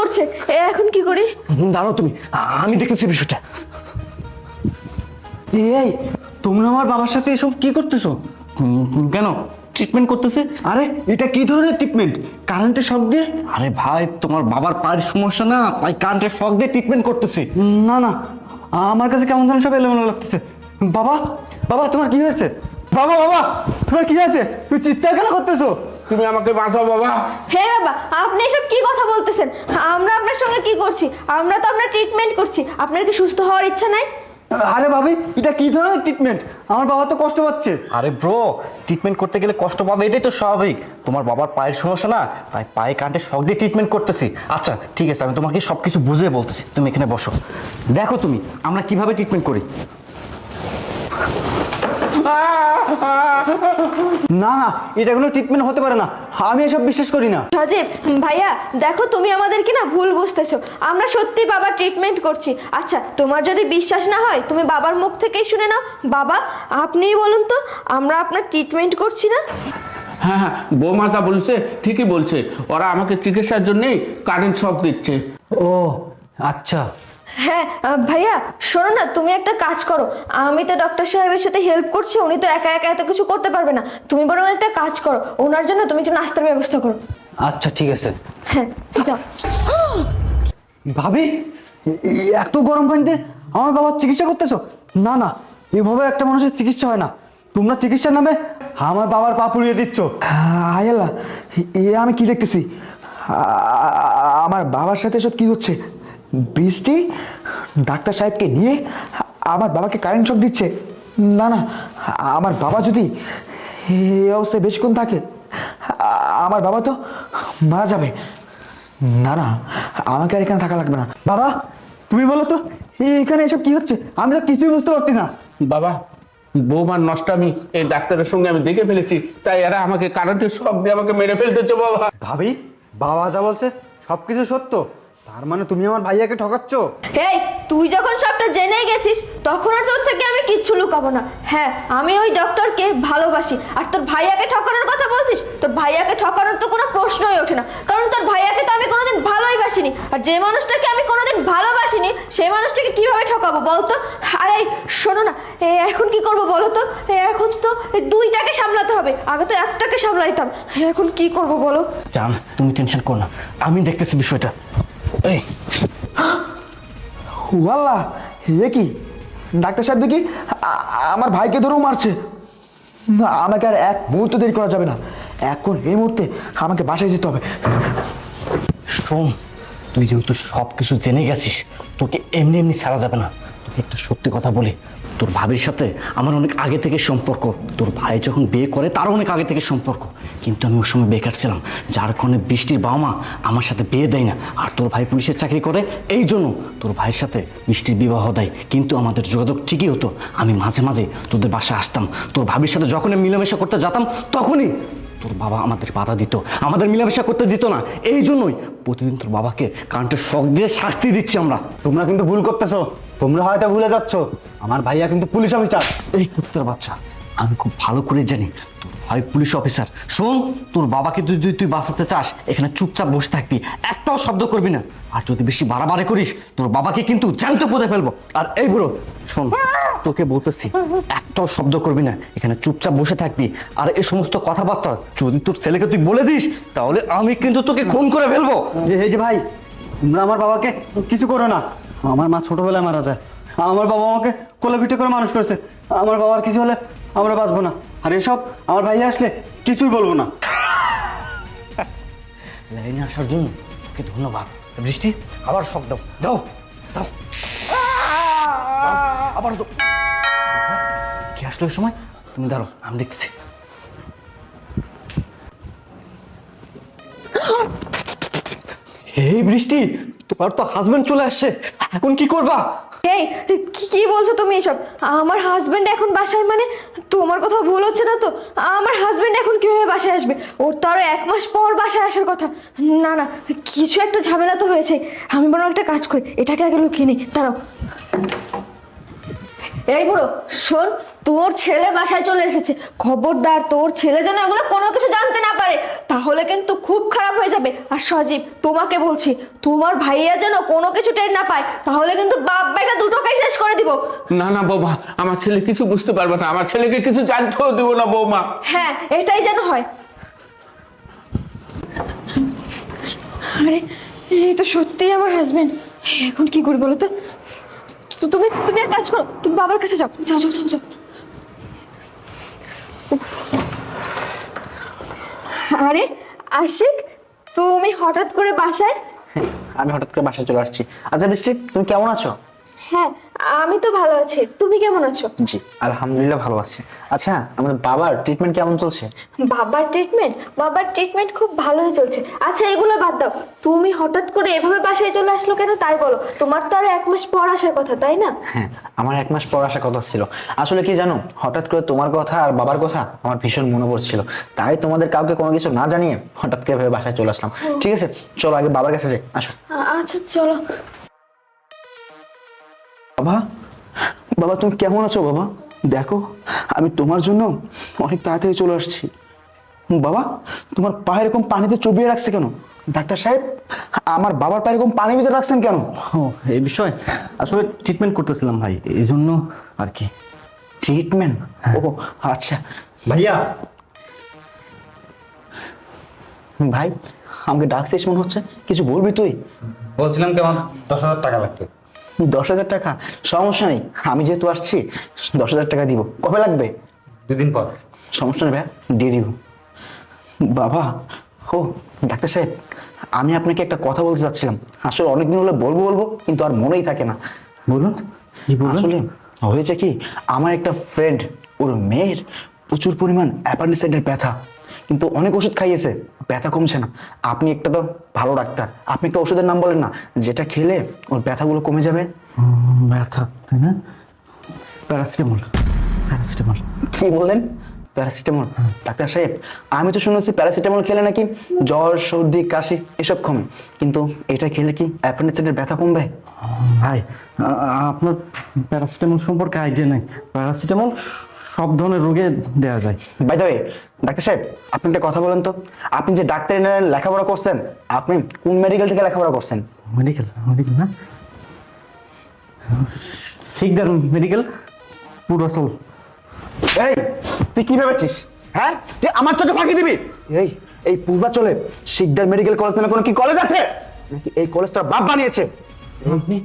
করছে, এখন কি করি? দাঁড়াও তুমি, আমি দেখতেছি বিষয়টা। এই তোমরা আমার বাবার সাথে এসব কি করতেছো? কেন ট্রিটমেন্ট করতেছে? আরে এটা কি ধরনের ট্রিটমেন্ট? কারেন্টের শক দিয়ে? আরে ভাই, তোমার বাবার পায়ের সমস্যা না, তাই কারেন্টের শক দিয়ে ট্রিটমেন্ট করতেছি। না না, আমার কাছে কেমন ধরনের সব এলোমেলো লাগতেছে। বাবা, বাবা তোমার কি হয়েছে? বাবা, বাবা তোমার কি হয়েছে? তুমি চিৎকার কেন করতেছো? তুমি আমাকে বাঁচাও বাবা। হে বাবা, আপনি এসব কি কথা বলতেছেন? আমরা আপনার সঙ্গে কি করছি? আমরা তো আপনার ট্রিটমেন্ট করছি। আপনার কি সুস্থ হওয়ার ইচ্ছা নাই? আরে ভাবি, এটা কি ধরনের ট্রিটমেন্ট? আমার বাবা তো কষ্ট পাচ্ছে। আরে ব্রো, ট্রিটমেন্ট করতে গেলে কষ্ট পাবে, এটাই তো স্বাভাবিক। তোমার বাবার পায়ের সমস্যা না, তাই পায়ে কারেন্টের শক দিয়ে ট্রিটমেন্ট করতেছি। আচ্ছা ঠিক আছে, আমি তোমাকে সবকিছু বুঝিয়ে বলতেছি, তুমি এখানে বসো। দেখো তুমি আমরা কিভাবে ট্রিটমেন্ট করি। না না, এটা কোনো ট্রিটমেন্ট হতে পারে না, আমি এসব বিশ্বাস করি না। সজীব ভাইয়া, দেখো তুমি আমাদেরকে না ভুল বুঝতেছো। আমরা সত্যি বাবার ট্রিটমেন্ট করছি। আচ্ছা, তোমার যদি বিশ্বাস না হয় তুমি বাবার মুখ থেকেই শুনে নাও। বাবা, আপনিই বলুন তো, আমরা আপনার ট্রিটমেন্ট করছি না? হ্যাঁ হ্যাঁ, বৌমা যা বলছে ঠিকই বলছে। ওরা আমাকে চিকিৎসার জন্যই কারেন্ট শক দিচ্ছে। ও আচ্ছা। হ্যাঁ ভাইয়া, শোনো না, তুমি একটা কাজ করো। আমি তো ডক্টর সাহেবের সাথে হেল্প করছি, উনি তো একা একা এত কিছু করতে পারবে না। তুমি বরং একটা কাজ করো, ওনার জন্য তুমি একটু নাস্তার ব্যবস্থা করো। আচ্ছা ঠিক আছে। হ্যাঁ যাও। ভাবি, এত গরম পানিতে আমার বাবার চিকিৎসা করতেছো? না না, এভাবে একটা মানুষের চিকিৎসা হয় না। তোমরা চিকিৎসার নামে আমার বাবার পা পুড়িয়ে দিচ্ছ। আয়াল্লা, এ আমি কি দেখতেছি? আমার বাবার সাথে সব কি হচ্ছে? বৃষ্টি ডাক্তার সাহেবকে নিয়ে আমার বাবাকে কারেন্ট শক দিচ্ছে। না না, আমার বাবা যদি এই অবস্থায় বেশিক্ষণ থাকে, আমার বাবা তো মারা যাবে। না না, আমাকে আর এখানে থাকা লাগবে না। বাবা তুমি বলো তো, এখানে এসব কি হচ্ছে? আমি তো কিছুই বুঝতে পারছি না। বাবা, বৌমার নষ্টামি এই ডাক্তারের সঙ্গে আমি দেখে ফেলেছি, তাই এরা আমাকে কারেন্টের শক দিয়ে আমাকে মেরে ফেলতেছে বাবা। ভাবি, বাবা যা বলছে সবকিছু সত্য, তার মানে তুমি আমার ভাইয়াকে ঠকাচ্ছ? এই, তুই যখন সবটা জেনে গেছিস তখন আর তোর থেকে আমি কিচ্ছু লুকাবো না। হ্যাঁ, আমি ওই ডক্টরকে ভালোবাসি। আর তোর ভাইয়াকে ঠকানোর কথা বলছিস? তোর ভাইয়াকে ঠকানোর তো কোনো প্রশ্নই ওঠে না, কারণ তোর ভাইয়াকে তো আমি কোনোদিন ভালোই বাসিনি। আর যে মানুষটাকে আমি কোনোদিন ভালোবাসিনি সেই মানুষটাকে কিভাবে ঠকাবো বলতো? আরে শোনো না, এখন কি করবো বলো তো? এখন তো দুইটাকে সামলাতে হবে, আগে তো একটাকে সামলাইতাম, এখন কি করবো বলো? জান, তুমি টেনশন করো না, আমি দেখতেছি বিষয়টা। এই ওয়াল্লা, এ কি? ডাক্তার সাহেব দেখি আমার ভাইকে ধরেও মারছে। না, আমাকে আর এক মুহূর্ত দেরি করা যাবে না। এখন এই মুহূর্তে আমাকে বাসায় যেতে হবে। শোন, তুই যেহেতু সব কিছু জেনে গেছিস, তোকে এমনি এমনি ছাড়া যাবে না। তোকে একটা সত্যি কথা বলি, তোর ভাবির সাথে আমার অনেক আগে থেকে সম্পর্ক। তোর ভাই যখন বিয়ে করে তারও অনেক আগে থেকে সম্পর্ক, কিন্তু আমি ওই সময় বেকার ছিলাম, যার কারণে বৃষ্টির বাবা মা আমার সাথে বিয়ে দেয় না। আর তোর ভাই পুলিশের চাকরি করে, এই জন্য তোর ভাইয়ের সাথে বৃষ্টির বিবাহ দেয়। কিন্তু আমাদের যোগাযোগ ঠিকই হতো, আমি মাঝে মাঝে তোদের বাসায় আসতাম। তোর ভাবির সাথে যখনই মিলামেশা করতে যেতাম তখনই তোর বাবা আমাদের বাধা দিত, আমাদের মিলামেশা করতে দিত না। এই জন্যই প্রতিদিন তোর বাবাকে কারেন্টের শক দিয়ে শাস্তি দিচ্ছি আমরা। তোমরা কিন্তু ভুল করতেছো, তোমরা হয়তো ভুলে যাচ্ছ, আমার ভাইয়া কিন্তু পুলিশ অফিসার। এই কুত্তার বাচ্চা, আমি খুব ভালো করে জানি তোর ভাই পুলিশ অফিসার। শোন, তোর বাবাকে যদি তুই বাঁচাতে চাস, এখানে চুপচাপ বসে থাকবি, একটাও শব্দ করবি না। আর যদি বেশি বাড়াবাড়ি করিস, তোর বাবাকে কিন্তু জ্যান্ত পুঁতে ফেলবো। আর এই বুড়ো শোন, তোকে বলতেছি, একটাও শব্দ করবি না, এখানে চুপচাপ বসে থাকবি। আর এই সমস্ত কথাবার্তা যদি তোর ছেলেকে তুই বলে দিস, তাহলে আমি কিন্তু তোকে খুন করে ফেলবো। এই যে ভাই, তোমরা আমার বাবাকে কিছু করো না। আমার মা ছোটবেলায় মারা যায়, আমার বাবা আমাকে কোলে পিঠে করে মানুষ করেছে। আমার বাবার কিছু হলে আমরা বাঁচবো না। আর এসব আমার ভাই আসলে কিছুই বলবো না। লাইনে আসার জন্য তোকে ধন্যবাদ। বৃষ্টি, আবার শক দাও, দাও দাও, আবার দাও। কি আসলো এই সময়? তুমি দাঁড়ো, আমি দেখতেছি। এই বৃষ্টি, তোমার তো হাজবেন্ড চলে আসছে, এখন কি করবা? এই কি বলছো তুমি এসব? আমার হাজবেন্ড এখন বাসায় মানে? তোমার কথা ভুল হচ্ছে না তো? আমার হাজবেন্ড এখন কিভাবে বাসায় আসবে? ওর তো আরো 1 মাস পর বাসায় আসার কথা। না না, কিছু একটা ঝামেলা তো হয়েছে। আমি বরং একটা কাজ করি, এটাকে আগে লুকিয়ে নিই, দাঁড়াও। এই বুড়ো শোন, তোর ছেলে বাসায় চলে এসেছে, খবরদার তোর ছেলে যেন এগুলো কোনো কিছু জানতে না পারে, তাহলে কিন্তু খুব খারাপ হয়ে যাবে। আর সজীব তোমাকে বলছি, তোমার ভাইয়া যেন কোনো কিছু টের না পায়, তাহলে কিন্তু বাপ বেটা দুটোকে শেষ করে দিব। না না বৌমা, আমার ছেলে কিছু বুঝতে পারবে না, আমার ছেলেকে কিছু জানতেও দিব না বৌমা। হ্যাঁ এটাই যেন হয়। আরে এই তো সত্যিই আমার হাজবেন্ড, এখন কি করি বলো তো? তুমি তুমি এক কাজ করো, তুমি বাবার কাছে যাও, যাও যাও যাও যাও। উফ। আরে আশিক, তুমি হঠাৎ করে বাসায়? আমি হঠাৎ করে বাসায় চলে আসছি। আচ্ছা বৃষ্টি, তুমি কেমন আছো? হ্যাঁ আমি তো ভালো আছি, তুমি কেমন আছো? জি আলহামদুলিল্লাহ ভালো আছি। আচ্ছা, আমাদের বাবার ট্রিটমেন্ট কেমন চলছে? বাবার ট্রিটমেন্ট খুব ভালোই চলছে। আচ্ছা এগুলো বাদ দাও, তুমি হঠাৎ করে এভাবে বাসায় চলে আসলো কেন তাই বলো। তোমার তো আর 1 মাস পর আসার কথা, তাই না? হ্যাঁ, আমার 1 মাস পর আসার কথা ছিল। আসলে কি জানো, হঠাৎ করে তোমার কথা আর বাবার কথা আমার ভীষণ মনে পড়ছিল, তাই তোমাদের কাউকে কোনো কিছু না জানিয়ে হঠাৎ করে এভাবে বাসায় চলে আসলাম। ঠিক আছে, চলো আগে বাবার কাছে যাই, আসো। আচ্ছা চলো। বাবা, বাবা তুমি কেমন আছো বাবা? দেখো আমি তোমার জন্য অনেক তাড়াতাড়ি চলে আসছি। বাবা, তোমার পা এরকম পানিতে চুবিয়ে রাখছে কেন? ডাক্তার সাহেব, আমার বাবার পা এরকম পানি ভিতরে রাখছেন কেন? ও এই বিষয় আসলে ট্রিটমেন্ট করতেছিলাম ভাই, এই জন্য আর কি। ট্রিটমেন্ট? ও আচ্ছা। ভাইয়া, ভাই আমাকে ডাকছিস মনে হচ্ছে, কিছু বলবি তুই? বলছিলাম কেমন 10,000 টাকা লাগবে। 10,000 টাকা? সমস্যা নেই, আমি যেহেতু আসছি 10,000 টাকা দিব। কবে লাগবে? 2 দিন পর। সমস্যা নেই ভাই, দিয়ে দিব। বাবা, ও ডাক্তার সাহেব, আমি আপনাকে একটা কথা বলতে চাচ্ছিলাম, আসলে অনেকদিন হলে বলবো বলবো কিন্তু আর মনেই থাকে না। বলুন কি বলুন। আসলে হয়েছে কি, আমার একটা ফ্রেন্ড, ওর মেয়ের প্রচুর পরিমাণ অ্যাপেন্ডিসাইটিসের ব্যথা, কিন্তু অনেক ওষুধ খাইয়েছে, ব্যথা কমছে না। আপনি একটা তো ভালো ডাক্তার, আপনি একটা ওষুধের নাম বলেন না, যেটা খেলে ওর ব্যথাগুলো কমে যাবে। ব্যথা তাই না? প্যারাসিটামল। প্যারাসিটামল। কি বললেন? প্যারাসিটামল? ডাক্তার সাহেব, আমি তো শুনেছি প্যারাসিটামল খেলে নাকি জ্বর সর্দি কাশি এসব কমে, কিন্তু এটা খেলে কি অ্যাপেন্ডিসাইটিসের ব্যথা কমবে? ভাই আপনার প্যারাসিটামল সম্পর্কে আইডিয়া নেই। প্যারাসিটামল সব ধরনের রোগে দেওয়া যায়। বাই দ্য ওয়ে, ডাক্তার সাহেব আপনি একটা কথা বলেন তো, আপনি যে ডাক্তার লেখাপড়া করছেন, আপনি কোন মেডিকেল থেকে লেখাপড়া করছেন? মেডিকেল মেডিকেল না, শিকদার মেডিকেল, পুরাসল। এই তুই কি ভেবেছিস? হ্যাঁ, তুই আমার চোখে ফাঁকি দিবি? এই পূর্বাচলে শিকদার মেডিকেল কলেজ নামে কোনো কি কলেজ আছে নাকি? এই কলেজ তোর বাপ বানিয়েছে? আপনি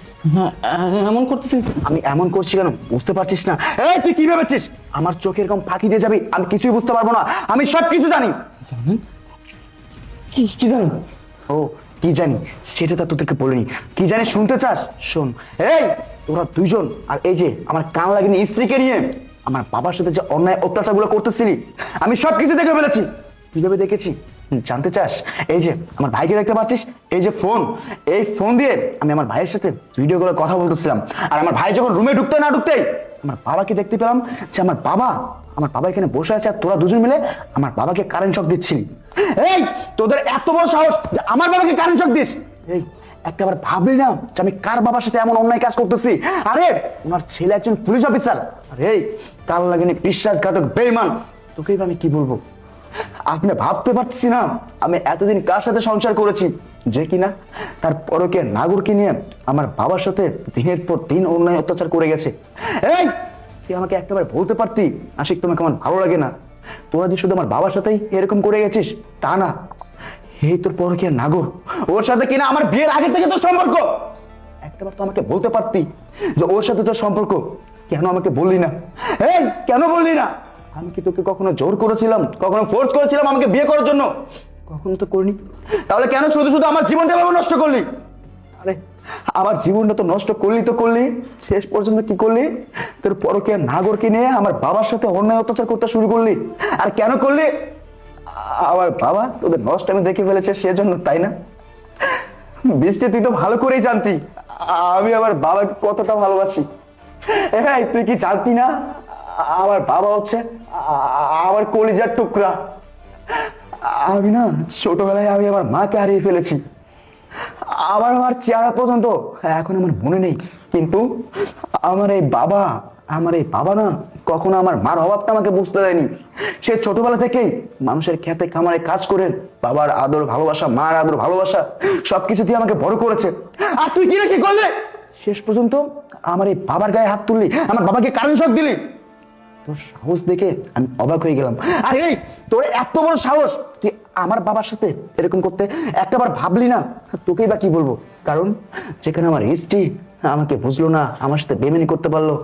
এমন করতেছেন? আমি এমন করছি কেন বুঝতে পারছিস না? এই তুই কি ভেবেছিস আমার চোখে এরকম ফাঁকি দিয়ে যাবি? আমি কিছুই বুঝতে পারবো না, আমি সব কিছু জানি। জানেন? কি জানি? ও কি জানি সেটা তো তোদেরকে বলিনি। কি জানি শুনতে চাস? শোন, এই তোরা দুইজন আর এই যে আমার কান লাগেনি স্ত্রীকে নিয়ে আমার বাবার সাথে যে অন্যায় অত্যাচারগুলো করতেছিলি, আমি সব কিছু দেখে ফেলেছি। কিভাবে দেখেছি জানতে চাস? এই যে আমার ভাইকে দেখতে পাচ্ছিস, এই যে ফোন, এই ফোন দিয়ে আমি আমার ভাইয়ের সাথে ভিডিও করে কথা বলতেছিলাম, আর আমার ভাই যখন রুমে ঢুকতে না ঢুকতেই আমার বাবাকে দেখতে পেলাম যে আমার বাবা এখানে বসে আছে, আর তোরা দুজন মিলে আমার বাবাকে কারেন্ট শক দিচ্ছিলি। এই তোদের এত বড় সাহস যে আমার বাবাকে কারেন্ট শক দিস! এই একটাবার ভাবলি না যে আমি কার বাবার সাথে এমন অন্যায় কাজ করতেছি? আরে ওনার ছেলে একজন পুলিশ অফিসার। আরে এই কাল লাগেনি বিশ্বাসঘাতক বেঈমান, তোকেই বা আমি কি বলবো? আপনি ভাবতে পারছি না আমি এতদিন কার সাথে সংসার করেছি, যে কিনা তার পরকে নাগরকে নিয়ে আমার বাবার সাথে দিনের পর দিন অন্যায় অত্যাচার করে গেছে। এই তুই আমাকে একটাবার বলতে পারতি আশিক তোমাকে আমার ভালো লাগে না? তোরা যে শুধু আমার বাবার সাথেই এরকম করে গেছিস তা না, এই তোর পরকে নাগর, ওর সাথে কিনা আমার বিয়ের আগে থেকে তোর সম্পর্ক। একটাবার তো আমাকে বলতে পারতি যে ওর সাথে তোর সম্পর্ক, কেন আমাকে বললি না? এই কেন বললি না? আমি কি তোকে কখনো জোর করেছিলাম, কখনো ফোর্স করেছিলাম আমাকে বিয়ে করার জন্য? কখনো তো করিনি। তাহলে কেন শুধু শুধু আমার জীবনটা এভাবে নষ্ট করলি? আরে আমার জীবনটা তো নষ্ট করলি, শেষ পর্যন্ত কি করলি? তোর পরকীয়া নাগরকে নিয়ে আমার বাবার সাথে অন্যায় অত্যাচার করতে শুরু করলি। আর কেন করলি? আমার বাবা তোদের নষ্ট আমি দেখে ফেলেছে সেজন্য, তাই না? বৃষ্টি, তুই তো ভালো করেই জানতি আমি আমার বাবাকে কতটা ভালোবাসি। হ্যাঁ, তুই কি জানতি না আমার বাবা হচ্ছে আমার কলিজার টুকরা? আমি না ছোটবেলায় আমি আমার মাকে হারিয়ে ফেলেছি, আমার চেহারা পর্যন্ত এখন আমার মনে নেই, কিন্তু আমার এই বাবা আমার এই বাবা না কখনো আমার মার অভাবটা আমাকে বুঝতে দেয়নি। সে ছোটবেলা থেকেই মানুষের খেতে খামারে কাজ করে বাবার আদর ভালোবাসা, মার আদর ভালোবাসা সবকিছু দিয়ে আমাকে বড় করেছে। আর তুই কি না কি করলে? শেষ পর্যন্ত আমার এই বাবার গায়ে হাত তুললি, আমার বাবাকে কারেন্ট শক দিলি। তোর সাহস দেখে আমি অবাক হয়ে গেলাম। আরে এই তোর এত বড় সাহস, তুই আমার বাবার সাথে এরকম করতে একটাবার ভাবলি না? তোকেই বা কি বলবো, কারণ যেখানে আমার স্ত্রী আমাকে বুঝলো না, আমার সাথে বেমেনি করতে পারলো,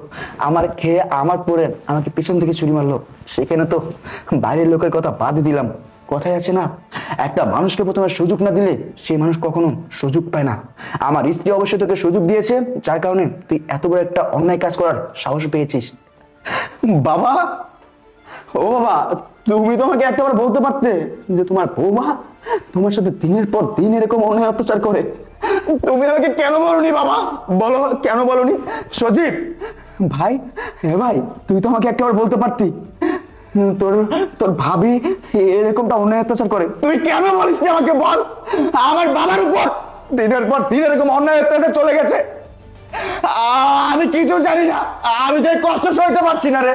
আমার খেয়ে আমার পরে আমাকে পিছন থেকে ছুরি মারলো, সেখানে তো বাইরের লোকের কথা বাদ দিলাম। কথাই আছে না, একটা মানুষকে প্রথমে সুযোগ না দিলে সেই মানুষ কখনো সুযোগ পায় না। আমার স্ত্রী অবশ্যই তোকে সুযোগ দিয়েছে, যার কারণে তুই এত বড় একটা অন্যায় কাজ করার সাহস পেয়েছিস। বাবা, ও বাবা, তুমি তো আমাকে একটাবার বলতে পারতে যে তোমার বৌমা তোমার সাথে দিনের পর দিন এরকম অন্যায় অত্যাচার করে। তুমি আমাকে কেন বলনি বাবা? বলো কেন বলনি? সজীব ভাই, হ্যাঁ ভাই, তুই তো আমাকে একটাবার বলতে পারতি তোর তোর ভাবি এরকমটা অন্যায় অত্যাচার করে। তুই কেন বলিস না আমাকে? বল। আমার বাবার উপর দিনের পর দিন এরকম অন্যায় অত্যাচার চলে গেছে, আমি কিছু জানি না, আমি যে কষ্ট সইতে পারছি না রে।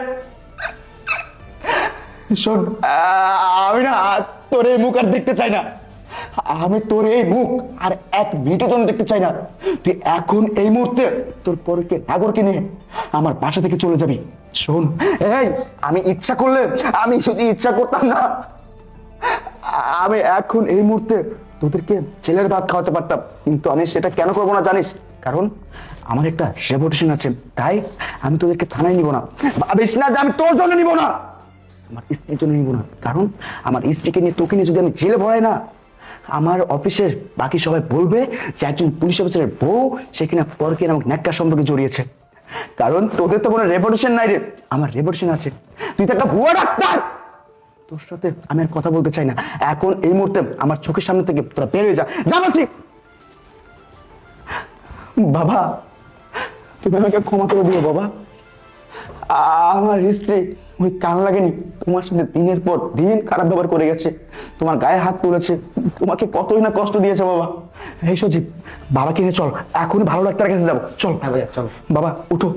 শোন, আমি না তোর এই মুখ আর দেখতে চাই না, আমি তোর এই মুখ আর 1 মিনিটের জন্য দেখতে চাই না। তুই এখন এই মুহূর্তে তোর পরকে নাগরকে নিয়ে আমার বাসা থেকে চলে যাবি। শোন, এই আমি ইচ্ছা করলে, আমি যদি ইচ্ছা করতাম না, আমি এখন এই মুহূর্তে তোদেরকে জেলের ভাত খাওয়াতে পারতাম, কিন্তু আমি সেটা কেন করবো না জানিস? কারণ আমার একটা রেপুটেশন আছে, তাই আমি তোদেরকে থানায় নিব না। ভাবিস না যে আমি তোর জন্য নিব না, আমার স্ত্রীর জন্য নিব না। কারণ আমার স্ত্রীকে নিয়ে, তোকে নিয়ে যদি আমি জেলে ভরাই না, আমার অফিসের বাকি সবাই বলবে যে একজন পুলিশ অফিসারের বউ সেখানে পরকে নামক ন্যাক্কা সম্পর্কে জড়িয়েছে। কারণ তোদের তো কোনো রেপুটেশন নাই রে, আমার রেপুটেশন আছে। তুই তো একটা ভুয়া ডাক্তার। তোর সাথে আমি আর কথা বলতে চাই না, এখন এই মুহূর্তে আমার চোখের সামনে থেকে তোরা বের হয়ে যা, যা ঠিক। বাবা, তুমি আমাকে ক্ষমা করে দিও বাবা। আমার স্ত্রী ওই কান লাগেনি, তোমার সাথে দিনের পর দিন খারাপ ব্যবহার করে গেছে, তোমার গায়ে হাত তুলেছে, তোমাকে কতই না কষ্ট দিয়েছে বাবা। এই সজীব, বাবাকে নিয়ে চল, এখন ভালো ডাক্তারের কাছে যাবো, চল। হ্যাঁ ভাইয়া চল। বাবা উঠো।